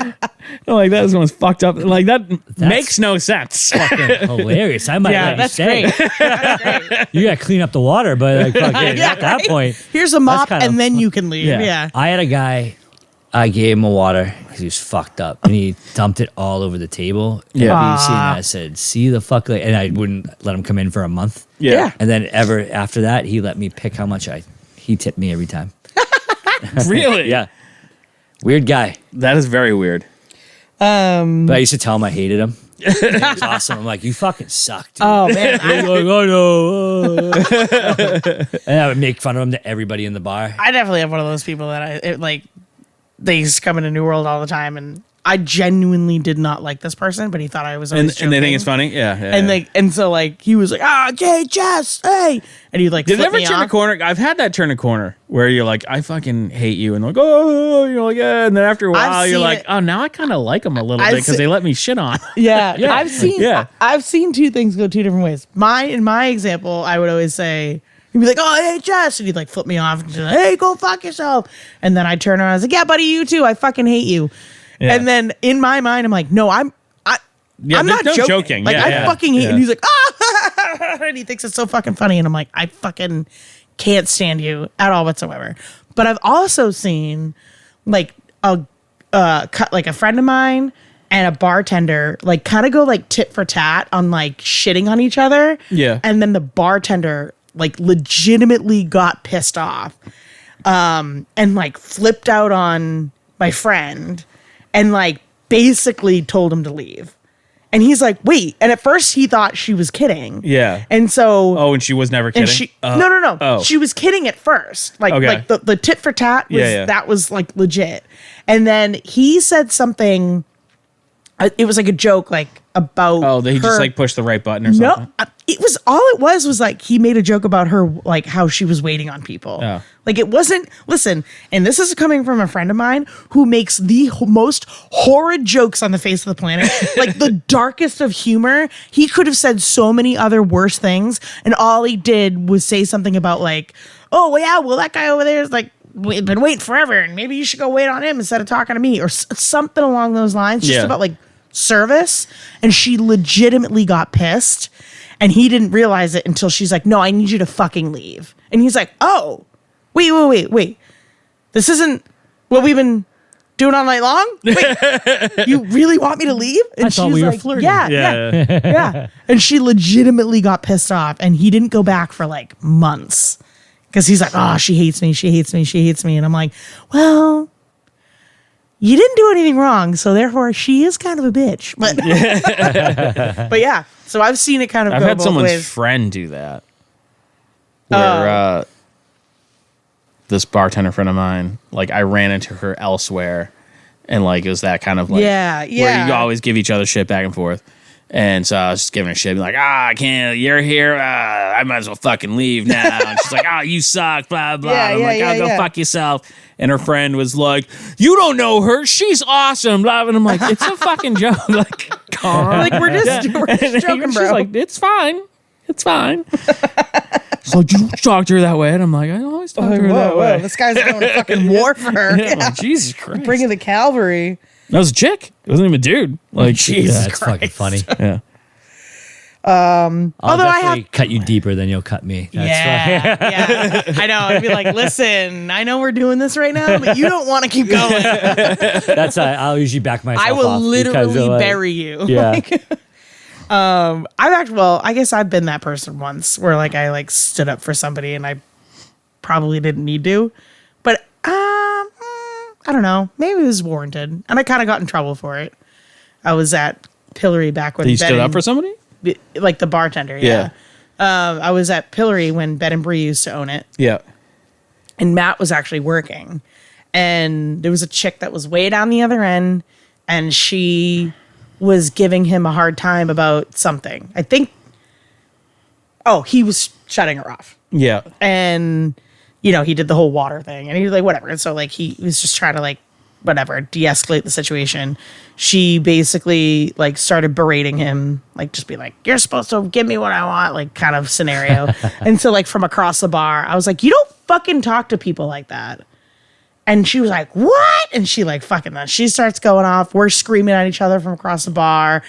I'm like, that one's fucked up. Like, that makes no sense. Fucking hilarious. I might Yeah, let you that's stay. great. That's great. You got to clean up the water, but like, fucking, Yeah, at that right? point. Here's a mop kind of and then you can leave. Yeah. I had a guy, I gave him a water because he was fucked up and he dumped it all over the table. Yeah. And I said, see the fuck, and I wouldn't let him come in for a month. Yeah. And then after that, he let me pick how much he tipped me every time. Really? Yeah. Weird guy. That is very weird. But I used to tell him I hated him. It was awesome. I'm like, you fucking suck, dude. Oh man. He's like, oh no. And I would make fun of him to everybody in the bar. I definitely have one of those people that they used to come into New World all the time, and I genuinely did not like this person, but he thought I was And always they think joking. it's funny? Yeah. And so he was like, hey, Jess, hey, and he'd like Did it flip ever me turn a off. corner? I've had that turn a corner where you're like, I fucking hate you. And they're like, oh, you're like, yeah. And then after a while, you're seen like, it. oh, now I kind of like them a little I've bit because se- they let me shit on. Yeah, Yeah. I've seen two things go two different ways. In my example, I would always say, he'd be like, oh, hey, Jess, and he'd like flip me off and just like, hey, go fuck yourself. And then I turn around, I was like, yeah, buddy, you too. I fucking hate you. Yeah. And then in my mind, I'm like, no, I'm there's not no joking. Like, Yeah, I yeah. fucking hate Yeah. it. And he's like, ah, and he thinks it's so fucking funny. And I'm like, I fucking can't stand you at all whatsoever. But I've also seen like a friend of mine and a bartender like kind of go like tit for tat on like shitting on each other. Yeah. And then the bartender like legitimately got pissed off and like flipped out on my friend and like basically told him to leave. And he's like, wait. And at first he thought she was kidding. Yeah. And so. Oh, and she was never kidding? And she, no. Oh. She was kidding at first. Like, Okay. like the tit for tat was, that was like legit. And then he said something, it was like a joke, like about. Oh, he just like pushed the right button or something? No, it was like he made a joke about her, like how she was waiting on people. Oh. Like it wasn't, listen, and this is coming from a friend of mine who makes the most horrid jokes on the face of the planet, like the darkest of humor. He could have said so many other worse things, and all he did was say something about like, oh, well, yeah, well, that guy over there is like, we've been waiting forever, and maybe you should go wait on him instead of talking to me, or something along those lines, just about like service. And she legitimately got pissed, and he didn't realize it until she's like, no, I need you to fucking leave. And he's like, oh, wait. This isn't what we've been doing all night long? Wait, you really want me to leave? And I thought we were flirting. Yeah. And she legitimately got pissed off, and he didn't go back for like months because he's like, oh, she hates me. And I'm like, well, you didn't do anything wrong, so therefore she is kind of a bitch. But yeah, so I've seen it kind of. I've go had both someone's ways. friend do that. Where this bartender friend of mine, like I ran into her elsewhere, and like it was that kind of like where you always give each other shit back and forth. And so I was just giving her shit, like, I can't, you're here, I might as well fucking leave now. And she's like, you suck, blah, blah. I'm like, go fuck yourself. And her friend was like, you don't know her, she's awesome, blah. And I'm like, it's a fucking joke. Like, calm. Like, we're just joking, bro. She's like, it's fine. So you talk to her that way, and I'm like, I always talk to her that way. This guy's going to fucking war for her. I'm like, Jesus Christ. Bringing the cavalry. That was a chick. It wasn't even a dude. Like, Jesus That's Christ. fucking funny. Yeah. I'll Although I definitely cut you deeper than you'll cut me. That's Yeah. I know. I'd be like, llisten, I know we're doing this right now, but you don't want to keep going. That's I'll usually back myself I will off literally because of, like, bury you. Yeah. I guess I've been that person once where like I like stood up for somebody and I probably didn't need to, but I don't know, maybe it was warranted, and I kind of got in trouble for it. I was at Pillory back when You stood up for somebody? like the bartender. Yeah. I was at Pillory when Bed and Brie used to own it. Yeah. And Matt was actually working, and there was a chick that was way down the other end, and she was giving him a hard time about something. I think, he was shutting her off. Yeah. And, he did the whole water thing, and he was like, whatever. And so like, he was just trying to like, whatever, de-escalate the situation. She basically like started berating him, like just be like, you're supposed to give me what I want, like kind of scenario. And so like from across the bar, I was like, you don't fucking talk to people like that. And she was like, what? And she like fucking, she starts going off. We're screaming at each other from across the bar.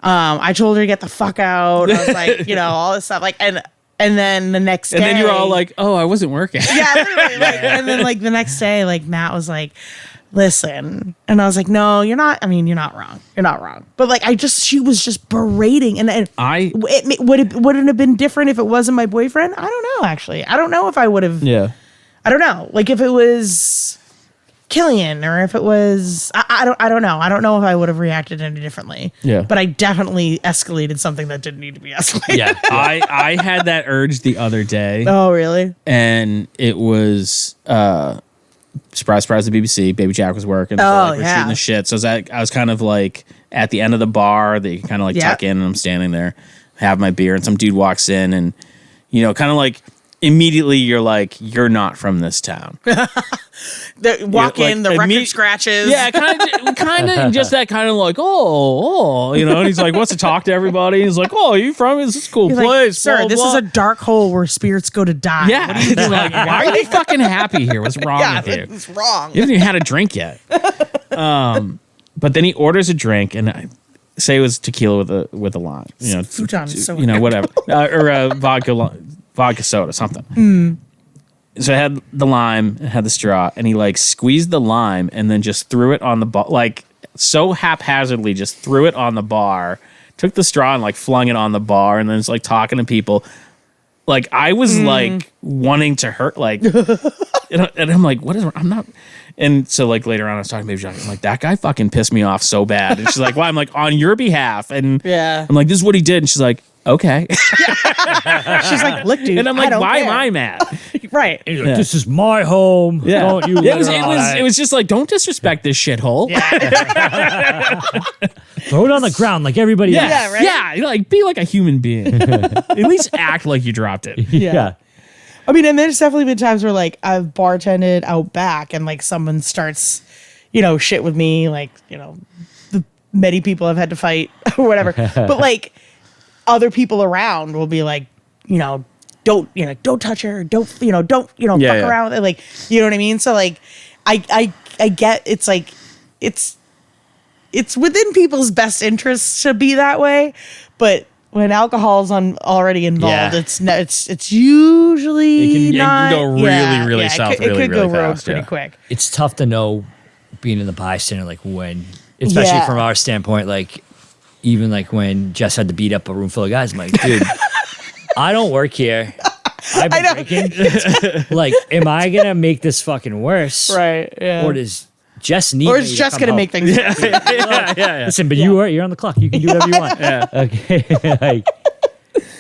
I told her to get the fuck out. I was like, all this stuff. Like, and then the next day. And then you're all like, I wasn't working. Yeah, literally. Like, and then like the next day, like Matt was like, listen. And I was like, no, you're not. I mean, you're not wrong. You're not wrong. But like, she was just berating. And would it have been different if it wasn't my boyfriend? I don't know, actually. I don't know if I would have. Yeah. I don't know. Like if it was Killian or if it was, I don't know. I don't know if I would have reacted any differently. Yeah. But I definitely escalated something that didn't need to be escalated. Yeah. I had that urge the other day. Oh, really? And it was, surprise, the BBC. Baby Jack was working. So like, we're shooting the shit. So I was kind of like at the end of the bar that you can kind of like tuck in, and I'm standing there, have my beer, and some dude walks in, and kind of like immediately you're like, you're not from this town. Walk in, the record scratches. Yeah, kind of just that kind of like, and he's like, wants to talk to everybody. He's like, you from? This is a cool He's place. Like, sir, blah, this blah. is a dark hole where spirits go to die. Yeah. What are you doing? Like, why are you fucking happy here? What's wrong with you? What's wrong? You haven't even had a drink yet. But then he orders a drink, and I say it was tequila with a lime. Futon, so whatever. Or a vodka soda, something. So it had the lime, it had the straw, and he like squeezed the lime and then just threw it on the ball, like so haphazardly just threw it on the bar, took the straw and like flung it on the bar, and then it's like talking to people. Like I was like wanting to hurt, like, and I'm like, what is? I'm not. And so like later on, I was talking to Baby Johnny. I'm like, that guy fucking pissed me off so bad. And she's like, well, I'm like on your behalf, and I'm like, this is what he did. And she's like, okay. She's like, look, dude. And I'm like, why am I mad? Right. He's like, this is my home. Yeah. Don't you? It was just like, don't disrespect this shithole. Throw it on the ground like everybody else. Yeah, right? Yeah, like be like a human being. At least act like you dropped it. Yeah. I mean, and there's definitely been times where like I've bartended out back and like someone starts, shit with me, like, the many people I've had to fight or whatever. But like other people around will be like, don't touch her, don't fuck around with it. Like, you know what I mean? So like I get it's like it's within people's best interests to be that way, but when alcohol's already involved, it's usually it not. can go really south. It could go rogue fast, pretty quick. It's tough to know being in the bystander, like when, especially from our standpoint, like even like when Jess had to beat up a room full of guys. I'm like, dude, I don't work here. I've been drinking. Like, am I gonna make this fucking worse? Right. Yeah. Or does Jess need? Or is Jess gonna make things? Yeah. Listen, but you're on the clock. You can do whatever you want. Yeah. Okay. Like,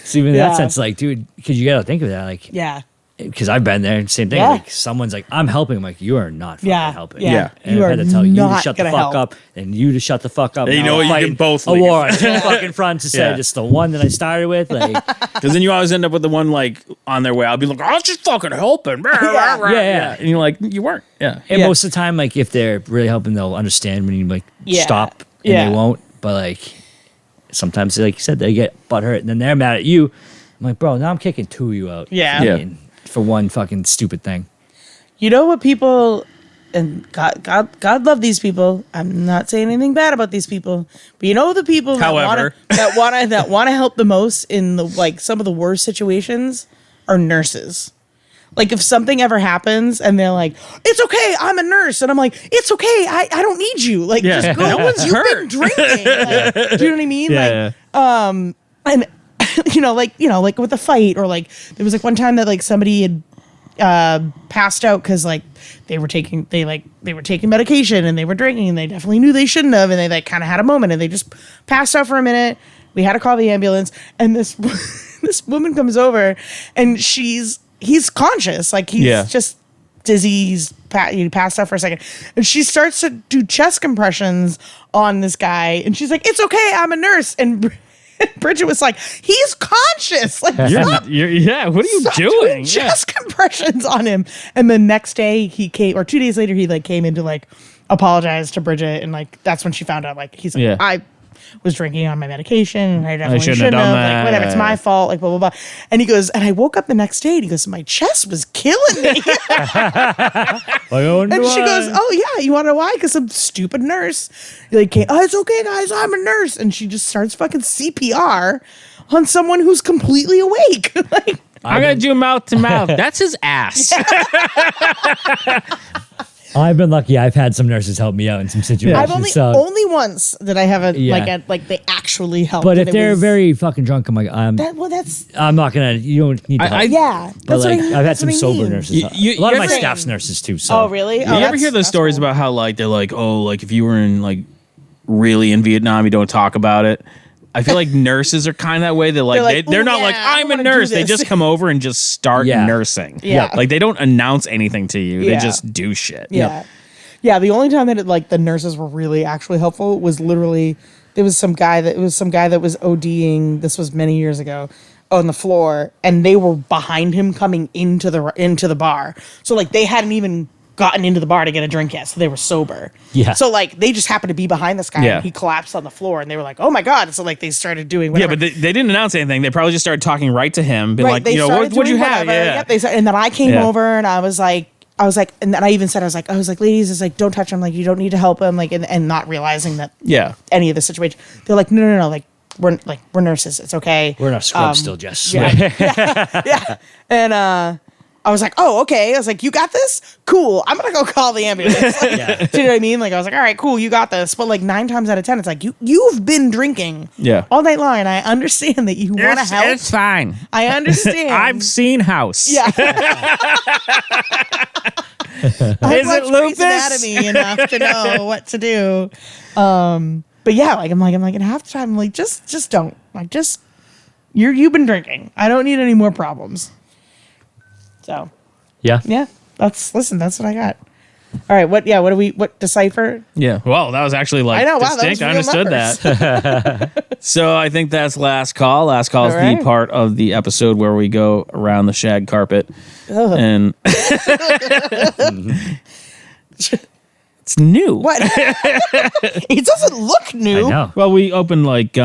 so even in that sense, like, dude, because you gotta think of that, like, Yeah. because I've been there, same thing. Yeah. Like someone's like, I'm helping. I'm like, you are not fucking helping. Yeah. And You I've had are to tell you to not shut the gonna fuck help. up, and you to shut the fuck up. And you Now know we're what? You fighting can both a leave. war on two fucking fronts to say Yeah. just the one that I started with. Like, Because then you always end up with the one like on their way. I'll be like, I was just fucking helping. Yeah. And you're like, you weren't. Yeah. and Yeah. most of the time, like if they're really helping, they'll understand when you like Yeah. stop, and Yeah. they won't. But like sometimes, like you said, they get butthurt, and then they're mad at you. I'm like, bro, now I'm kicking two of you out. Yeah. Yeah. For one fucking stupid thing. You know what people, and God love these people. I'm not saying anything bad about these people, but you know the people However. that want to help the most in the like some of the worst situations are nurses. Like if something ever happens and they're like, it's okay, I'm a nurse, and I'm like, it's okay, I don't need you. Like just go. No one's You've been hurt. drinking. Like, do you know what I mean? And like with a fight, or like there was like one time that like somebody had passed out because like they were taking medication and they were drinking and they definitely knew they shouldn't have, and they like kind of had a moment and they just passed out for a minute. We had to call the ambulance, and this this woman comes over and he's conscious, like he's just dizzy, he passed out for a second, and she starts to do chest compressions on this guy, and she's like, it's okay, I'm a nurse, and Bridget was like, he's conscious. Like, What are you doing? chest compressions on him. And the next day he came, or 2 days later, he like came in to like apologize to Bridget. And like, that's when she found out, like, he's like, I was drinking on my medication and I definitely shouldn't have. Like, whatever, it's my fault. Like, blah, blah, blah. And he goes, and I woke up the next day and he goes, my chest was killing me. And she goes, oh yeah, you want to know why? Because some stupid nurse like came, oh, it's okay guys, I'm a nurse, and she just starts fucking CPR on someone who's completely awake. Like, I'm gonna do mouth to mouth. That's his ass. I've been lucky. I've had some nurses help me out in some situations. I've only once that I haven't like they actually helped. But if they're very fucking drunk, I'm like, I'm not gonna. You don't need to help. yeah. But That's like, what I've had some sober nurses. You a lot of my ever- staff's nurses too. So. Oh really? You ever hear those stories about how like they're like, oh, like if you were in like really in Vietnam, you don't talk about it. I feel like nurses are kind of that way. They're like, they're not like, I'm a nurse. They just come over and just start nursing. Yeah. Like they don't announce anything to you. They Yeah. just do shit. Yeah. Yeah, the only time that the nurses were really actually helpful was literally there was some guy that was ODing. This was many years ago on the floor, and they were behind him coming into the bar. So like they hadn't even gotten into the bar to get a drink yet, so they were sober. Yeah. So like they just happened to be behind this guy, Yeah. and he collapsed on the floor, and they were like, "Oh my god!" So like they started doing whatever. Yeah, but they didn't announce anything. They probably just started talking right to him, being like, they you know, started what'd you doing have? whatever. Yeah. Yep, and then I came Yeah. over and I was like, and then I even said, I was like, ladies, it's like, don't touch him. Like, you don't need to help him. Like, and not realizing that Yeah. any of the situation. They're like, no. Like, we're nurses. It's okay. We're not scrubs still, Jess. Yeah. And I was like, oh, okay. I was like, you got this? Cool. I'm going to go call the ambulance. Like, do you know what I mean? Like, I was like, all right, cool. You got this. But like 9 times out of 10, it's like, you've been drinking all night long. And I understand that you want to help. It's fine. I understand. I've seen House. Yeah. Is it lupus? Anatomy enough to know what to do. But yeah, like I'm like at half the time, I'm like, just don't. Like, just you've been drinking. I don't need any more problems. So yeah, that's what I got. All right, what decipher? Yeah. Well, that was actually like I know, wow, distinct. that I was real understood that. So I think that's last call. Last call is All right. the part of the episode where we go around the shag carpet. Ugh. And it's new. What? It doesn't look new. I know. Well, we opened like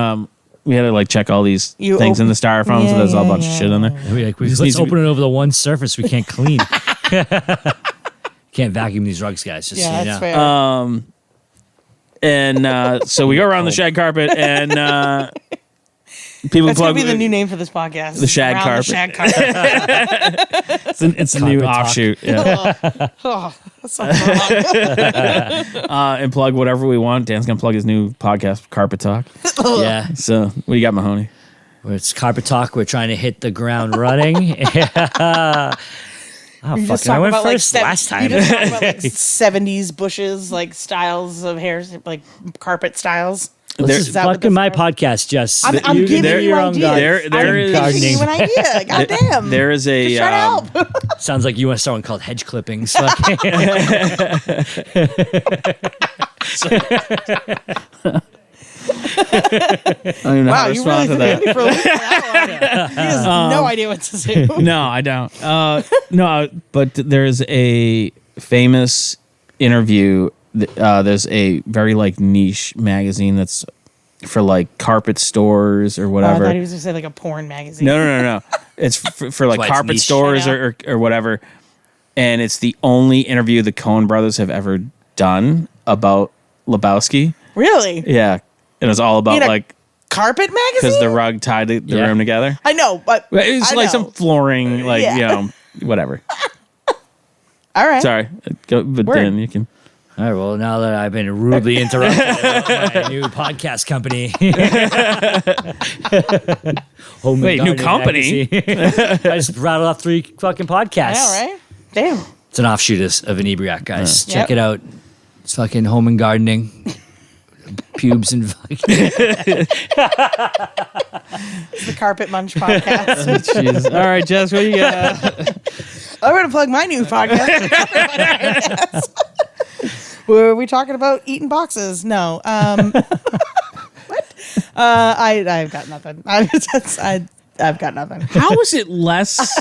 we had to like check all these things in the styrofoam, so there's all a bunch of shit in there. Let's open it over the one surface we can't clean. Can't vacuum these rugs, guys. Just so you know. fair. And so we go around the shag carpet, and people That's plug gonna be the new name for this podcast. The shag Around carpet. The shag carpet. it's a new Carpet talk. offshoot. Yeah. Oh, that sounds wrong. And plug whatever we want. Dan's gonna plug his new podcast, Carpet Talk. Yeah. So what do you got, Mahoney? It's carpet talk. We're trying to hit the ground running. Oh, You just fucking! I talk went about, first like, last You time. just talk about like 70s bushes, like styles of hair, like carpet styles. This is Is that what fucking my this- podcast, Jess. I'm giving They're you your own ideas. guy. There I'm is- giving you an idea. Goddamn. There is a Just try to help. Sounds like you want to start one called hedge clippings. I don't even know how Wow, to you really respond to threw that. me for a loop on that one. He has no idea what to do. No, I don't. No, but there's a famous interview. There's a very like niche magazine that's for like carpet stores or I whatever. thought he was going to say like a porn magazine. No. It's for like why it's carpet niche. stores I or whatever. And it's the only interview the Coen brothers have ever done about Lebowski. Really? Yeah. And it was all about In a like carpet magazine? because the rug tied the Yeah. room together. I know, but It was I like know. some flooring, like, Yeah. whatever. All right. Sorry. But Word. Dan, you can. All right. Well, now that I've been rudely interrupted about my new podcast company. Home and Wait, new Garden company? Magazine. I just rattled off 3 fucking podcasts. I know, right? Damn. It's an offshoot of Inebriac, guys. Yeah. Check Yep. it out. It's fucking home and gardening. Pubes and fucking. It's the Carpet Munch podcast. Jeez. All right, Jess, what do you got? I'm going to plug my new podcast. Were we talking about eating boxes? No. What? I've got nothing. I've got nothing. How is it less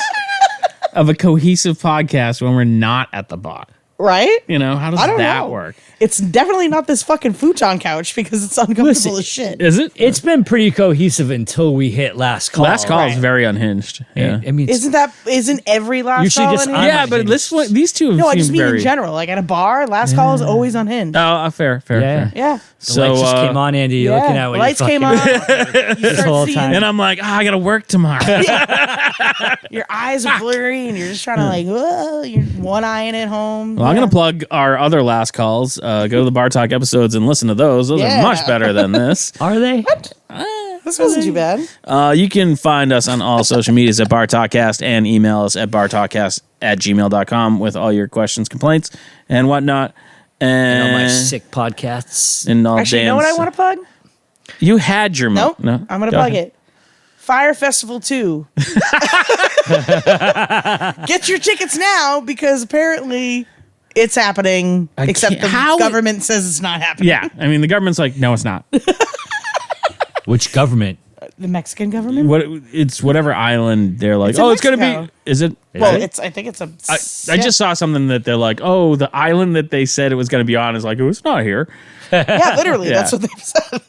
of a cohesive podcast when we're not at the bar? Right? You know, how does I don't that know. work? It's definitely not this fucking futon couch because it's uncomfortable Listen, as shit. Is it? It's been pretty cohesive until we hit last call. Last call is right. very unhinged. Yeah. I mean, Isn't every last Usually call just unhinged? Yeah, but these two No, I seem just mean very... in general. Like at a bar, last call is always unhinged. Oh, fair. Yeah. Yeah. the So, lights just came on, Andy. You're looking at the when lights you're came fucking- on. You whole start seeing time. and I'm like, I got to work tomorrow. your eyes are blurry and you're just trying to like, whoa, you're one eyeing at home. Well, I'm going to plug our other last calls. Go to the Bar Talk episodes and listen to those. Those Yeah. are much better than this. Are they? This wasn't too bad. You can find us on all social medias at Bar Talkcast and email us at bartalkcast@gmail.com with all your questions, complaints, and whatnot. And All my sick podcasts. And all Actually, you know what I want to plug? You had your Nope. No, I'm going to Go plug ahead. it. Fire Festival 2. Get your tickets now because apparently it's happening, except can't- the how it- government says it's not happening. Yeah, I mean the government's like, no, it's not. Which government? The Mexican government? What it's whatever island they're like. It's in Oh, it's gonna Mexico. be. Is it? Well, it? I think it's a. I just saw something that they're like, oh, the island that they said it was going to be on is like, oh, it's not here. Yeah, literally. Yeah. That's what they've said.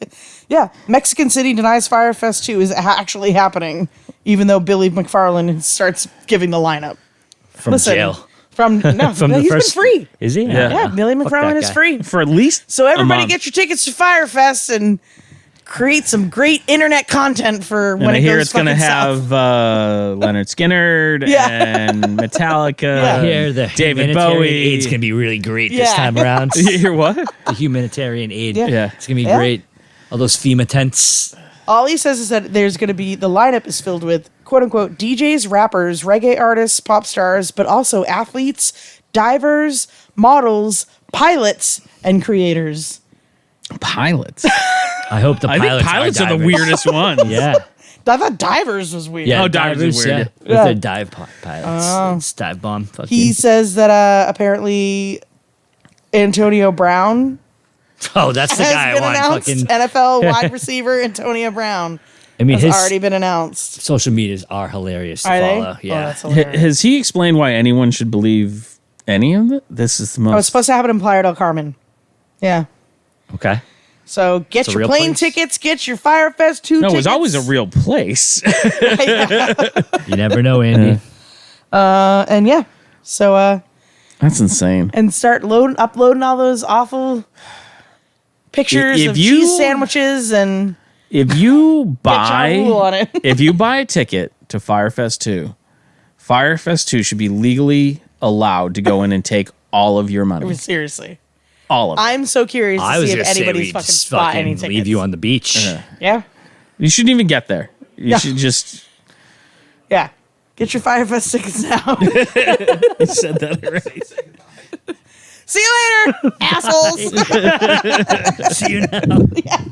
Yeah. Mexican City denies Fire Fest 2 is actually happening, even though Billy McFarland starts giving the lineup. From Listen, jail. From no, From the he's first. been free. Is he? Yeah. Yeah, Billy Fuck McFarland that is guy. free. For at least So everybody a month. get your tickets to Fire Fest and create some great internet content for And when I it hear goes it's going to fucking south. have Leonard Skinner Yeah. and Metallica. Yeah. Here, the David humanitarian Bowie. aid's gonna be really great this Yeah. time around. You hear what? The humanitarian aid. Yeah. Yeah. It's gonna be Yeah. great. All those FEMA tents. All he says is that there's going to be, the lineup is filled with quote unquote DJs, rappers, reggae artists, pop stars, but also athletes, divers, models, pilots, and creators. Pilots. I hope the I pilots, think pilots are the divers. weirdest ones. Yeah. I thought divers was weird. Yeah. Oh, divers is weird. Yeah. Yeah. They're dive pilots. It's dive bomb. Fucking. He says that apparently Antonio Brown Oh, that's the has guy I been want. announced. Fucking. NFL wide receiver Antonio Brown I mean, has his already been announced. social medias are hilarious to Are they? follow. Oh, Yeah. that's hilarious. Has he explained why anyone should believe any of it? This is the most. Oh, it's supposed to happen in Playa del Carmen. Yeah. Okay. So get It's a your real plane place? tickets, get your Firefest 2 no, tickets. it was always a real place. You never know, Andy. And yeah. So That's insane. and start uploading all those awful pictures If of you- cheese sandwiches and If you Ja Rule on buy, it. if you buy a ticket to Firefest 2, Firefest 2 should be legally allowed to go in and take all of your money. Seriously. All of it. I'm so curious I to was see gonna if say anybody's we fucking just bought any fucking tickets. leave you on the beach. Yeah. You shouldn't even get there. You Yeah. should just. Yeah. Get your Firefest tickets now. You said that already. See you later, assholes. See you now.